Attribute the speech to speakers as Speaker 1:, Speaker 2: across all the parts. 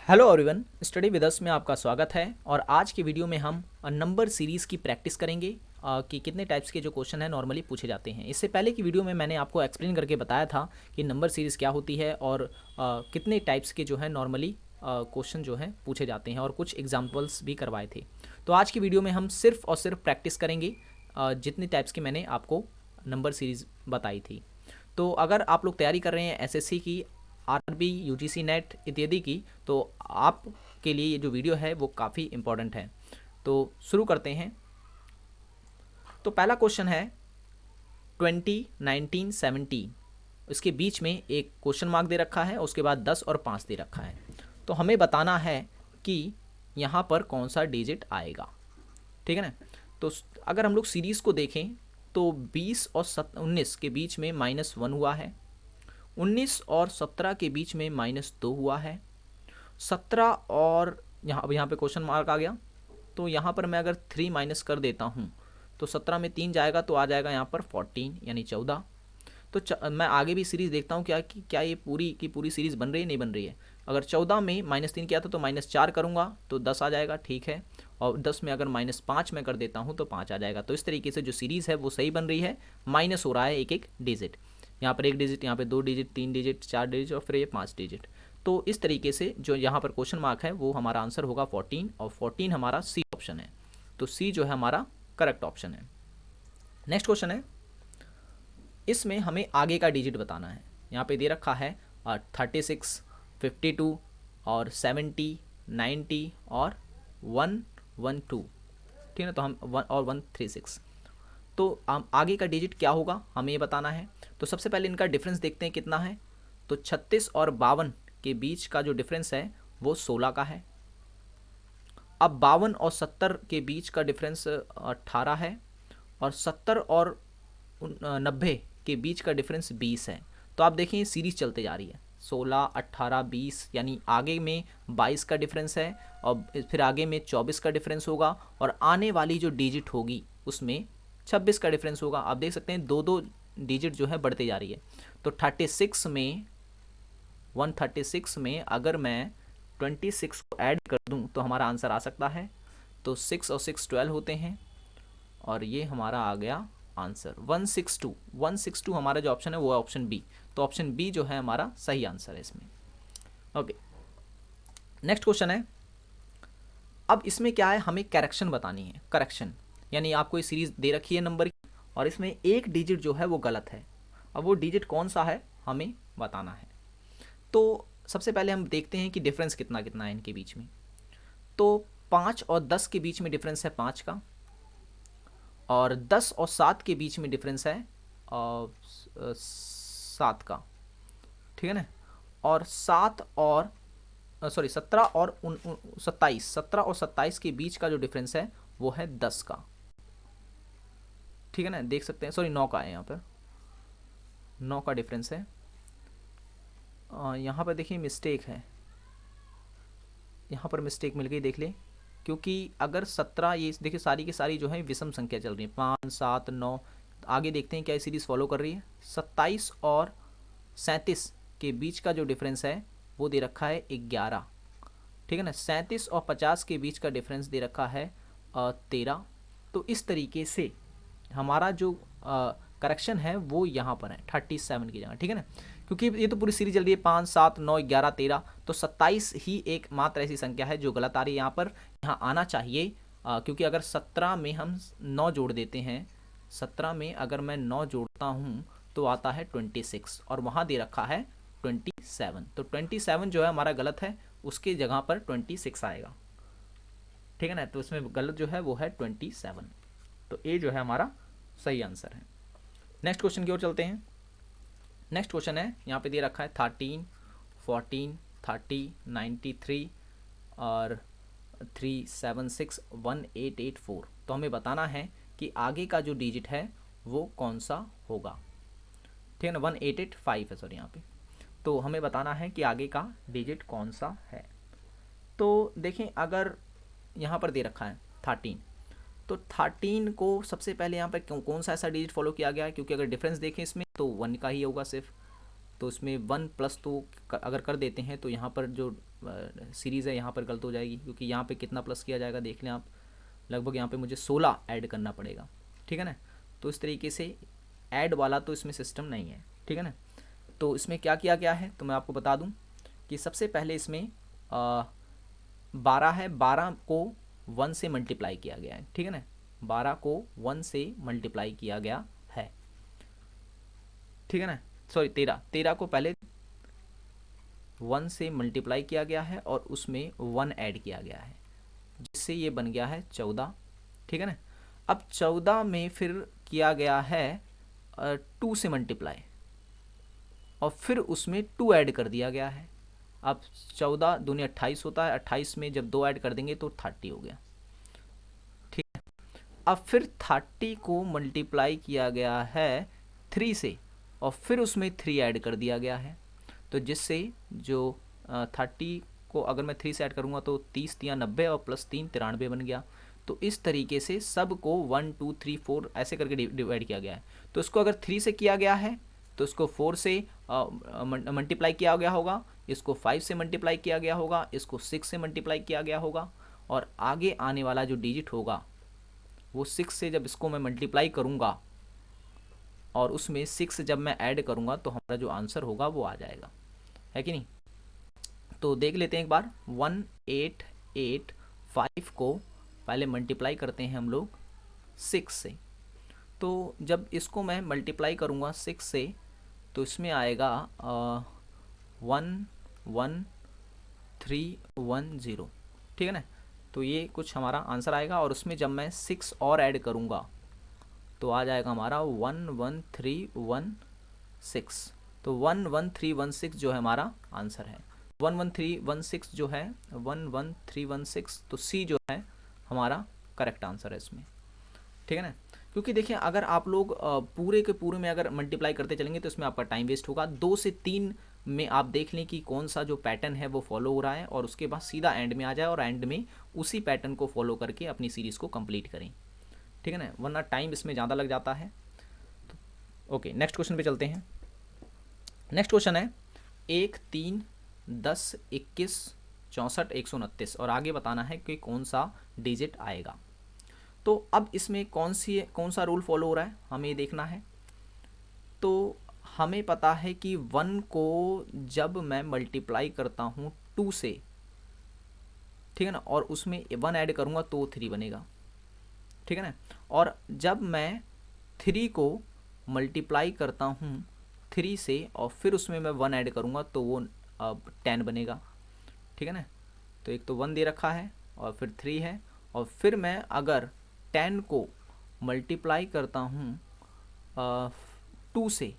Speaker 1: Hello everyone, study with us में आपका स्वागत है। और आज की वीडियो में हम नंबर सीरीज़ की प्रैक्टिस करेंगे कि कितने टाइप्स के जो क्वेश्चन है नॉर्मली पूछे जाते हैं। इससे पहले की वीडियो में मैंने आपको एक्सप्लेन करके बताया था कि नंबर सीरीज़ क्या होती है और कितने टाइप्स के जो है नॉर्मली क्वेश्चन जो है पूछे जाते हैं और कुछ एग्जाम्पल्स भी करवाए थे। तो आज की वीडियो में हम सिर्फ और सिर्फ प्रैक्टिस करेंगे जितने टाइप्स के मैंने आपको नंबर सीरीज़ बताई थी। तो अगर आप लोग तैयारी कर रहे हैं एसएससी की, आरआरबी, यूजीसी नेट इत्यादि की, तो आपके लिए ये जो वीडियो है वो काफ़ी इम्पोर्टेंट है। तो शुरू करते हैं। तो पहला क्वेश्चन है 20, 19, 17, इसके बीच में एक क्वेश्चन मार्क दे रखा है, उसके बाद 10 और 5 दे रखा है। तो हमें बताना है कि यहाँ पर कौन सा डिजिट आएगा। ठीक है ना। तो अगर हम लोग सीरीज़ को देखें तो 20 और 19 के बीच में -1 हुआ है, 19 और 17 के बीच में -2 हुआ है, 17 और यहाँ पे क्वेश्चन मार्क आ गया। तो यहाँ पर मैं अगर 3 माइनस कर देता हूँ तो 17 में 3 जाएगा तो आ जाएगा यहाँ पर 14 यानी 14। तो मैं आगे भी सीरीज़ देखता हूँ क्या ये पूरी की पूरी सीरीज़ बन रही है, नहीं बन रही है। अगर 14 में -3 किया था तो -4 करूँगा तो 10 आ जाएगा, ठीक है। और 10 में अगर -5 में कर देता हूँ तो 5 आ जाएगा। तो इस तरीके से जो सीरीज़ है वो सही बन रही है, माइनस हो रहा है एक एक डिजिट। यहाँ पर 1 डिजिट, यहाँ पे 2 डिजिट, 3 डिजिट, 4 डिजिट और फिर ये 5 डिजिट। तो इस तरीके से जो यहाँ पर क्वेश्चन मार्क है वो हमारा आंसर होगा 14, और 14 हमारा सी ऑप्शन है। तो सी जो है हमारा करेक्ट ऑप्शन है। नेक्स्ट क्वेश्चन है, इसमें हमें आगे का डिजिट बताना है। यहाँ पे दे रखा है 36, 52 और 70, 90 और 112। ठीक है, तो हम 1 और 136। तो हम आगे का डिजिट क्या होगा हमें ये बताना है। तो सबसे पहले इनका डिफरेंस देखते हैं कितना है। तो 36 और 52 के बीच का जो डिफरेंस है वो 16 का है। अब 52 और 70 के बीच का डिफरेंस 18 है, और 70 और 90 के बीच का डिफरेंस 20 है। तो आप देखें सीरीज चलते जा रही है, 16, 18, 20, यानी आगे में 22 का डिफरेंस है और फिर आगे में 24 का डिफरेंस होगा, और आने वाली जो डिजिट होगी उसमें 26 का डिफरेंस होगा। आप देख सकते हैं दो दो डिजिट जो है बढ़ते जा रही है। तो 36 में 136 में अगर मैं 26 को ऐड कर दूं तो हमारा आंसर आ सकता है। तो 6 और 6 12 होते हैं, और ये हमारा आ गया आंसर 162। 162 हमारा जो ऑप्शन है वो है ऑप्शन बी। तो ऑप्शन बी जो है हमारा सही आंसर है इसमें। ओके, नेक्स्ट क्वेश्चन है। अब इसमें क्या है, हमें करेक्शन बतानी है। करेक्शन यानी आपको ये सीरीज दे रखी है नंबर की, और इसमें एक डिजिट जो है वो गलत है। अब वो डिजिट कौन सा है हमें बताना है। तो सबसे पहले हम देखते हैं कि डिफरेंस कितना कितना है इनके बीच में। तो 5 और 10 के बीच में डिफरेंस है 5 का, और 10 और 7 के बीच में डिफरेंस है 7 का। ठीक है ना। और 17 और 27, 17 और 27 के बीच का जो डिफरेंस है वो है 10 का। ठीक है ना, देख सकते हैं, सॉरी 9 का है, यहाँ पर 9 का डिफरेंस है। यहाँ पर देखिए मिस्टेक है, यहाँ पर मिस्टेक मिल गई, देख ले। क्योंकि अगर 17, ये देखिए सारी की सारी जो है विषम संख्या चल रही है, 5, 7, 9। आगे देखते हैं क्या सीरीज़ फॉलो कर रही है। 27 और 37 के बीच का जो डिफरेंस है वो दे रखा है 11। ठीक है ना। 37 और 50 के बीच का डिफरेंस दे रखा है 13। तो इस तरीके से हमारा जो करेक्शन है वो यहाँ पर है 37 की जगह। ठीक है ना, क्योंकि ये तो पूरी सीरीज चल रही है 5, 7, 9, 11, 13। तो 27 ही एक मात्र ऐसी संख्या है जो गलत आ रही है यहाँ पर। यहाँ आना चाहिए क्योंकि अगर 17 में हम 9 जोड़ देते हैं, 17 में अगर मैं 9 जोड़ता हूँ तो आता है 26, और वहाँ दे रखा है 27। तो 27 जो है हमारा गलत है, उसके जगह पर 26 आएगा। ठीक है ना। तो इसमें गलत जो है वो है 27। तो ए जो है हमारा सही आंसर है। नेक्स्ट क्वेश्चन की ओर चलते हैं। नेक्स्ट क्वेश्चन है, यहाँ पे दे रखा है 13, 14, 30, 93 और 376, 1884। तो हमें बताना है कि आगे का जो डिजिट है वो कौन सा होगा। ठीक है ना, 1885 है सॉरी यहाँ पे। तो हमें बताना है कि आगे का डिजिट कौन सा है। तो देखें, अगर यहाँ पर दे रखा है 13, तो 13 को सबसे पहले यहाँ पर कौन सा ऐसा डिजिट फॉलो किया गया है, क्योंकि अगर डिफरेंस देखें इसमें तो 1 का ही होगा सिर्फ। तो इसमें 1 प्लस 2 अगर कर देते हैं तो यहाँ पर जो सीरीज़ है यहाँ पर गलत हो जाएगी, क्योंकि यहाँ पे कितना प्लस किया जाएगा देख लें आप, लगभग यहाँ पे मुझे 16 ऐड करना पड़ेगा, ठीक है ना। तो इस तरीके से ऐड वाला तो इसमें सिस्टम नहीं है, ठीक है ना। तो इसमें क्या किया गया है तो मैं आपको बता दूं कि सबसे पहले इसमें 12 है, 12 को 1 से मल्टीप्लाई किया गया है, ठीक है ना। 12 को 1 से मल्टीप्लाई किया गया है, ठीक है ना। सॉरी 13 को पहले 1 से मल्टीप्लाई किया गया है और उसमें 1 ऐड किया गया है, जिससे ये बन गया है 14, ठीक है ना। अब 14 में फिर किया गया है 2 से मल्टीप्लाई और फिर उसमें 2 ऐड कर दिया गया है। अब 14 दूनी 28 होता है, 28 में जब 2 ऐड कर देंगे तो 30 हो गया, ठीक है। अब फिर 30 को मल्टीप्लाई किया गया है 3 से और फिर उसमें 3 ऐड कर दिया गया है, तो जिससे जो 30 को अगर मैं 3 से ऐड करूँगा तो 30 या 90 और प्लस 3 93 बन गया। तो इस तरीके से सब को 1 2 3 4 ऐसे करके डिवाइड किया गया है। तो इसको अगर 3 से किया गया है तो इसको 4 से मल्टीप्लाई किया गया होगा, इसको 5 से मल्टीप्लाई किया गया होगा, इसको 6 से मल्टीप्लाई किया गया होगा, और आगे आने वाला जो डिजिट होगा वो 6 से जब इसको मैं मल्टीप्लाई करूँगा और उसमें 6 जब मैं ऐड करूँगा तो हमारा जो आंसर होगा वो आ जाएगा, है कि नहीं। तो देख लेते हैं एक बार, 1885 को पहले मल्टीप्लाई करते हैं हम लोग 6 से। तो जब इसको मैं मल्टीप्लाई करूँगा 6 से तो इसमें आएगा 11310, ठीक है ना। तो ये कुछ हमारा आंसर आएगा और उसमें जब मैं 6 और ऐड करूँगा तो आ जाएगा हमारा 11316। तो 11316 जो है हमारा आंसर है। 11316 जो है 11316, तो सी जो है हमारा करेक्ट आंसर है इसमें, ठीक है ना। क्योंकि देखिए अगर आप लोग पूरे के पूरे में अगर मल्टीप्लाई करते चलेंगे तो इसमें आपका टाइम वेस्ट होगा। 2 से 3 में आप देख लें कि कौन सा जो पैटर्न है वो फॉलो हो रहा है और उसके बाद सीधा एंड में आ जाए और एंड में उसी पैटर्न को फॉलो करके अपनी सीरीज़ को कंप्लीट करें, ठीक है ना, वरना टाइम इसमें ज़्यादा लग जाता है। तो ओके, नेक्स्ट क्वेश्चन पे चलते हैं। नेक्स्ट क्वेश्चन है 1 3 10 21 64 129 और आगे बताना है कि कौन सा डिजिट आएगा। तो अब इसमें कौन सा रूल फॉलो हो रहा है हमें ये देखना है। तो हमें पता है कि 1 को जब मैं मल्टीप्लाई करता हूँ 2 से, ठीक है ना, और उसमें 1 ऐड करूँगा तो 3 बनेगा, ठीक है ना। और जब मैं 3 को मल्टीप्लाई करता हूँ 3 से और फिर उसमें मैं 1 ऐड करूँगा तो वो 10 बनेगा, ठीक है ना। तो एक तो 1 दे रखा है और फिर 3 है, और फिर मैं अगर 10 को मल्टीप्लाई करता हूँ 2 से,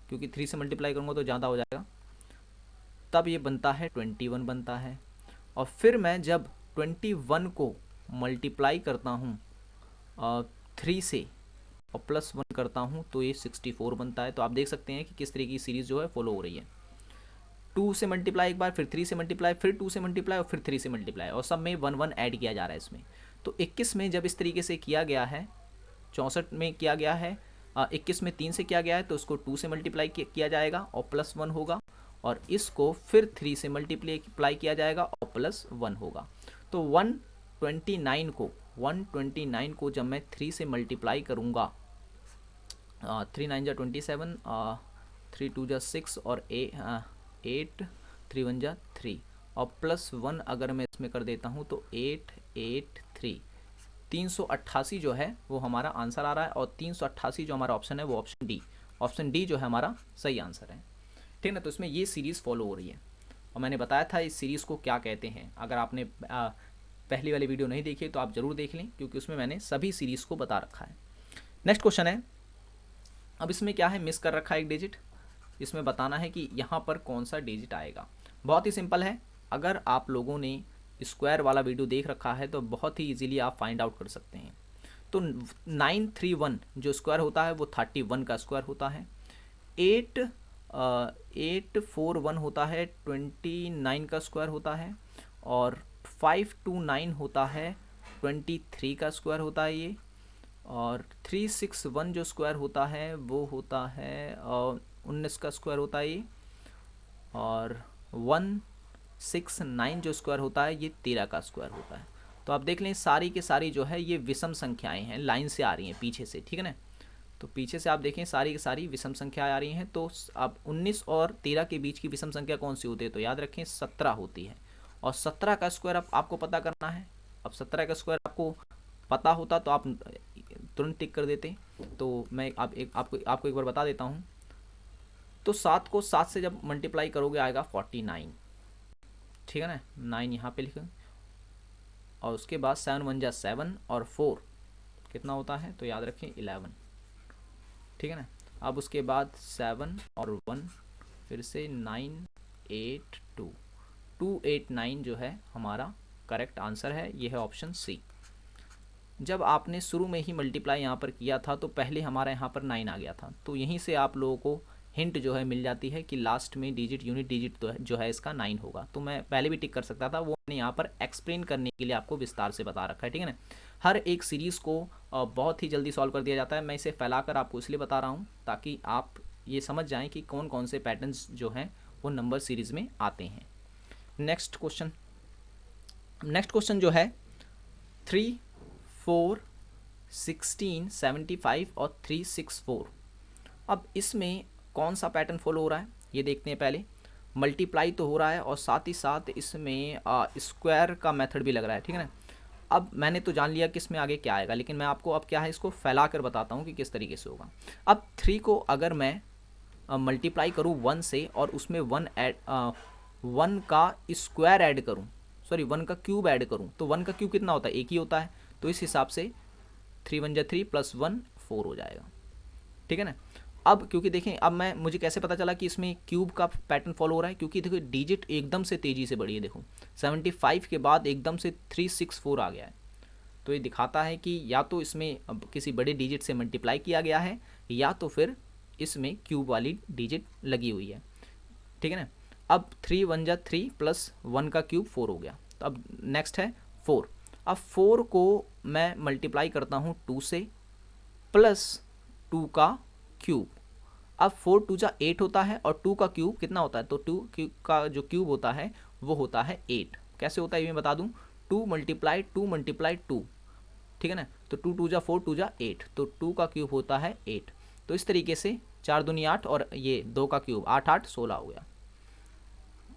Speaker 1: क्योंकि 3 से मल्टीप्लाई करूँगा तो ज़्यादा हो जाएगा, तब ये बनता है 21 बनता है। और फिर मैं जब 21 को मल्टीप्लाई करता हूँ 3 से और प्लस 1 करता हूँ तो ये 64 बनता है। तो आप देख सकते हैं कि किस तरीके की सीरीज़ जो है फॉलो हो रही है। 2 से मल्टीप्लाई एक बार, फिर 3 से मल्टीप्लाई, फिर 2 से मल्टीप्लाई और फिर 3 से मल्टीप्लाई, और सब में 1 1 ऐड किया जा रहा है इसमें। तो 21 में जब इस तरीके से किया गया है, 64 में किया गया है, 21 में 3 से किया गया है तो उसको 2 से मल्टीप्लाई किया जाएगा और प्लस 1 होगा, और इसको फिर 3 से मल्टीप्लाई किया जाएगा और प्लस 1 होगा। तो 129 को जब मैं 3 से मल्टीप्लाई करूँगा, 3 9 जा 27, 3 2 जा 6 और 8 3 1 जा 3 और प्लस 1 अगर मैं इसमें कर देता हूँ तो 883, 388 जो है वो हमारा आंसर आ रहा है। और 388 जो हमारा ऑप्शन है वो ऑप्शन डी जो है हमारा सही आंसर है, ठीक है ना। तो इसमें ये सीरीज़ फॉलो हो रही है और मैंने बताया था इस सीरीज़ को क्या कहते हैं। अगर आपने पहली वाली वीडियो नहीं देखी तो आप ज़रूर देख लें, क्योंकि उसमें मैंने सभी सीरीज़ को बता रखा है। नेक्स्ट क्वेश्चन है, अब इसमें क्या है, मिस कर रखा है एक डिजिट, इसमें बताना है कि यहाँ पर कौन सा डिजिट आएगा। बहुत ही सिंपल है, अगर आप लोगों ने स्क्वायर वाला वीडियो देख रखा है तो बहुत ही इजीली आप फाइंड आउट कर सकते हैं। तो 931 जो स्क्वायर होता है वो 31 का स्क्वायर होता है। 841 होता है 29 का स्क्वायर होता है, और 529 होता है 23 का स्क्वायर होता है ये, और 361 जो स्क्वायर होता है वो होता है 19 का स्क्वायर होता है ये, और 6 9 जो स्क्वायर होता है ये 13 का स्क्वायर होता है। तो आप देख लें सारी के सारी जो है ये विषम संख्याएं हैं, लाइन से आ रही हैं पीछे से, ठीक है ना। तो पीछे से आप देखें सारी की सारी विषम संख्याएं आ रही हैं। तो अब 19 और 13 के बीच की विषम संख्या कौन सी होती है, तो याद रखें 17 होती है। और 17 का स्क्वायर आपको पता करना है। अब 17 का स्क्वायर आपको पता होता तो आप तुरंत टिक कर देते। तो मैं आपको एक बार बता देता हूँ। तो 7 को 7 से जब मल्टीप्लाई करोगे आएगा 49, ठीक है ना, 9 यहाँ पे लिखें। और उसके बाद 7 1 जा 7 और 4 कितना होता है, तो याद रखें 11, ठीक है ना। अब उसके बाद 7 और 1 फिर से 9 8 2 289 जो है हमारा करेक्ट आंसर है। ये है ऑप्शन सी। जब आपने शुरू में ही मल्टीप्लाई यहाँ पर किया था तो पहले हमारा यहाँ पर 9 आ गया था। तो यहीं से आप लोगों को हिंट जो है मिल जाती है कि लास्ट में डिजिट यूनिट डिजिट तो है जो है इसका 9 होगा। तो मैं पहले भी टिक कर सकता था, वो मैंने यहाँ पर एक्सप्लेन करने के लिए आपको विस्तार से बता रखा है, ठीक है ना। हर एक सीरीज़ को बहुत ही जल्दी सॉल्व कर दिया जाता है। मैं इसे फैलाकर आपको इसलिए बता रहा हूँ ताकि आप ये समझ जाएँ कि कौन कौन से पैटर्न्स जो हैं वो नंबर सीरीज़ में आते हैं। नेक्स्ट क्वेश्चन जो है 3 4 16 75 और 364। अब इसमें कौन सा पैटर्न फॉलो हो रहा है ये देखते हैं। पहले मल्टीप्लाई तो हो रहा है और साथ ही साथ इसमें स्क्वायर का मेथड भी लग रहा है, ठीक है ना। अब मैंने तो जान लिया कि इसमें आगे क्या आएगा, लेकिन मैं आपको अब क्या है इसको फैला कर बताता हूँ कि किस तरीके से होगा। अब 3 को अगर मैं मल्टीप्लाई करूँ 1 से और उसमें 1 का स्क्वायर ऐड करूँ, सॉरी 1 का क्यूब ऐड करूँ, तो 1 का क्यूब कितना होता है, एक ही होता है। तो इस हिसाब से 3 1 जा 3 + 1 4 हो जाएगा, ठीक है ना। अब क्योंकि देखें अब मुझे कैसे पता चला कि इसमें क्यूब का पैटर्न फॉलो हो रहा है, क्योंकि देखो डिजिट एकदम से तेज़ी से बढ़ी है। देखो 75 के बाद एकदम से 364 आ गया है। तो ये दिखाता है कि या तो इसमें अब किसी बड़े डिजिट से मल्टीप्लाई किया गया है या तो फिर इसमें क्यूब वाली डिजिट लगी हुई है, ठीक है ना। अब 3 1 जा 3 + 1 का क्यूब 4 हो गया। तो अब नेक्स्ट है 4। अब 4 को मैं मल्टीप्लाई करता हूँ 2 से प्लस 2 का क्यूब। अब 4 2 जा 8 होता है और 2 का क्यूब कितना होता है, तो 2 का जो क्यूब होता है वो होता है 8। कैसे होता है ये मैं बता दूं, 2 × 2, ठीक है ना। तो 2 2 जा 4 2 जा 8, तो 2 का क्यूब होता है 8। तो इस तरीके से 4 दूनी 8 और ये 2 का क्यूब 8 8 16 हो गया,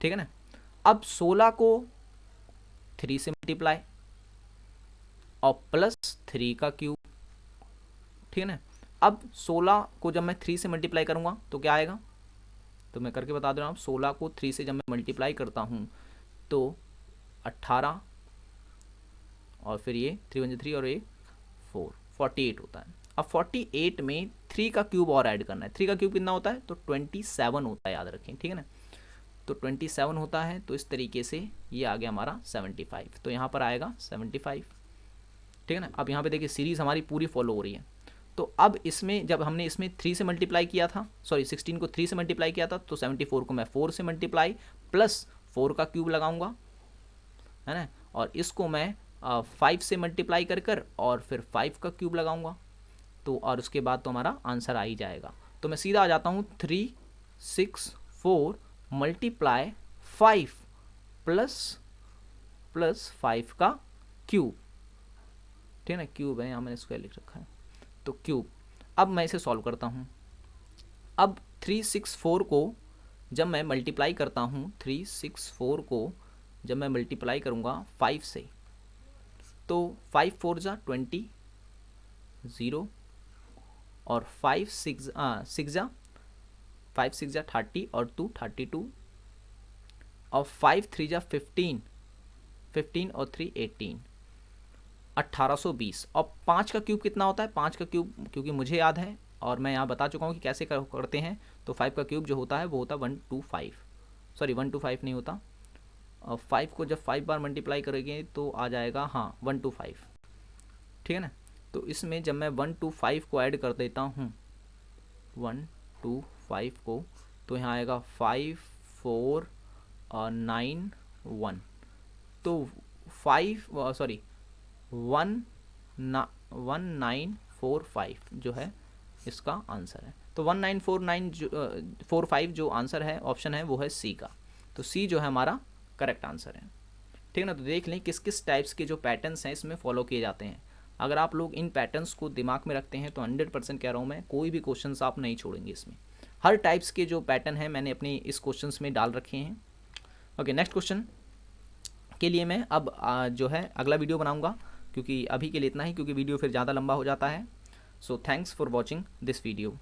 Speaker 1: ठीक है ना। अब 16 को 3 से मल्टीप्लाई और प्लस 3 का क्यूब, ठीक है ना। अब 16 को जब मैं 3 से मल्टीप्लाई करूंगा तो क्या आएगा, तो मैं करके बता दे रहा हूँ। 16 को 3 से जब मैं मल्टीप्लाई करता हूँ तो 18 और फिर ये 3 1 3 और ये 4 48 होता है। अब 48 में 3 का क्यूब और ऐड करना है। 3 का क्यूब कितना होता है, तो 27 होता है, याद रखें, ठीक है ना। तो 27 होता है। तो इस तरीके से ये आ गया हमारा 75। तो यहाँ पर आएगा 75, ठीक है ना। अब यहाँ पे देखिए सीरीज़ हमारी पूरी फॉलो हो रही है। तो अब इसमें जब हमने इसमें 3 से मल्टीप्लाई किया था, सॉरी 16 को 3 से मल्टीप्लाई किया था, तो 74 को मैं 4 से मल्टीप्लाई प्लस 4 का क्यूब लगाऊंगा, है ना। और इसको मैं 5 से मल्टीप्लाई कर और फिर 5 का क्यूब लगाऊंगा। तो और उसके बाद तो हमारा आंसर आ ही जाएगा। तो मैं सीधा आ जाता हूँ 3 6 4 मल्टीप्लाई 5 प्लस 5 का क्यूब, ठीक है ना। क्यूब है यहाँ मैंने स्क्वायर लिख रखा है, तो क्यूब। अब मैं इसे सॉल्व करता हूँ। अब 364 को जब मैं मल्टीप्लाई करता हूँ, 364 को जब मैं मल्टीप्लाई करूँगा 5 से, तो 5 4 जा 20 0 और 5 6 जा 30 और 2 32 और 5 3 जा 15 और 3 18 1820। और 5 का क्यूब कितना होता है, 5 का क्यूब क्योंकि मुझे याद है और मैं यहाँ बता चुका हूँ कि कैसे करते हैं। तो 5 का क्यूब जो होता है वो होता है 125, सॉरी 125 नहीं होता। और 5 को जब 5 बार मल्टीप्लाई करेंगे तो आ जाएगा, हाँ 125, ठीक है ना। तो इसमें जब मैं 125 को ऐड कर देता हूँ 125 को, तो यहाँ आएगा 5 4 9 1। तो 1945 जो है इसका आंसर है। तो 1945 जो आंसर है, ऑप्शन है वो है सी का। तो सी जो है हमारा करेक्ट आंसर है। ठीक है ना। तो देख लें किस किस टाइप्स के जो पैटर्न्स हैं इसमें फॉलो किए जाते हैं। अगर आप लोग इन पैटर्न्स को दिमाग में रखते हैं तो 100% कह रहा हूँ मैं, कोई भी क्वेश्चंस आप नहीं छोड़ेंगे इसमें। हर टाइप्स के जो पैटर्न हैं मैंने अपने इस क्वेश्चंस में डाल रखे हैं। ओके, नेक्स्ट क्वेश्चन के लिए मैं अब जो है अगला वीडियो बनाऊंगा, क्योंकि अभी के लिए इतना ही, क्योंकि वीडियो फिर ज़्यादा लंबा हो जाता है। So thanks for watching this video.